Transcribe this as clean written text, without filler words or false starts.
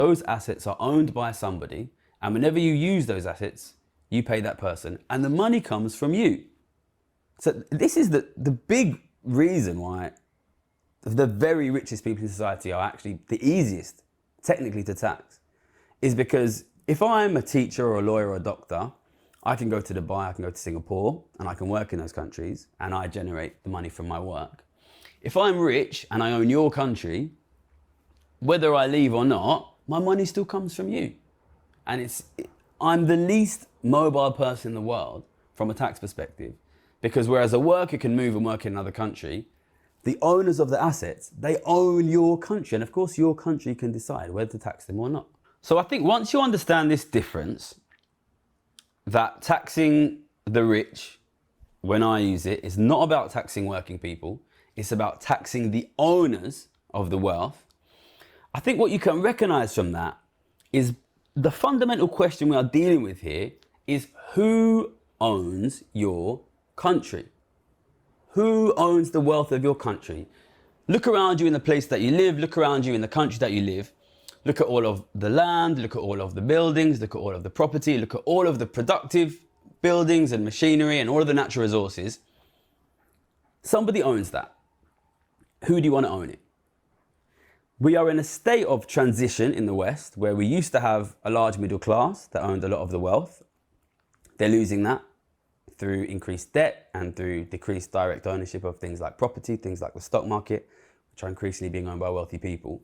Those assets are owned by somebody, and whenever you use those assets, you pay that person, and the money comes from you. So this is the big reason why the very richest people in society are actually the easiest technically to tax, is because if I'm a teacher or a lawyer or a doctor, I can go to Dubai, I can go to Singapore, and I can work in those countries, and I generate the money from my work. If I'm rich and I own your country, whether I leave or not, my money still comes from you. And I'm the least mobile person in the world from a tax perspective, because whereas a worker can move and work in another country, the owners of the assets, they own your country. And of course, your country can decide whether to tax them or not. So I think once you understand this difference, that taxing the rich, when I use it, is not about taxing working people. It's about taxing the owners of the wealth. I think what you can recognize from that is the fundamental question we are dealing with here is who owns your country? Who owns the wealth of your country? Look around you in the place that you live, look around you in the country that you live. Look at all of the land, look at all of the buildings, look at all of the property, look at all of the productive buildings and machinery and all of the natural resources. Somebody owns that. Who do you want to own it? We are in a state of transition in the West where we used to have a large middle class that owned a lot of the wealth. They're losing that through increased debt and through decreased direct ownership of things like property, things like the stock market, which are increasingly being owned by wealthy people.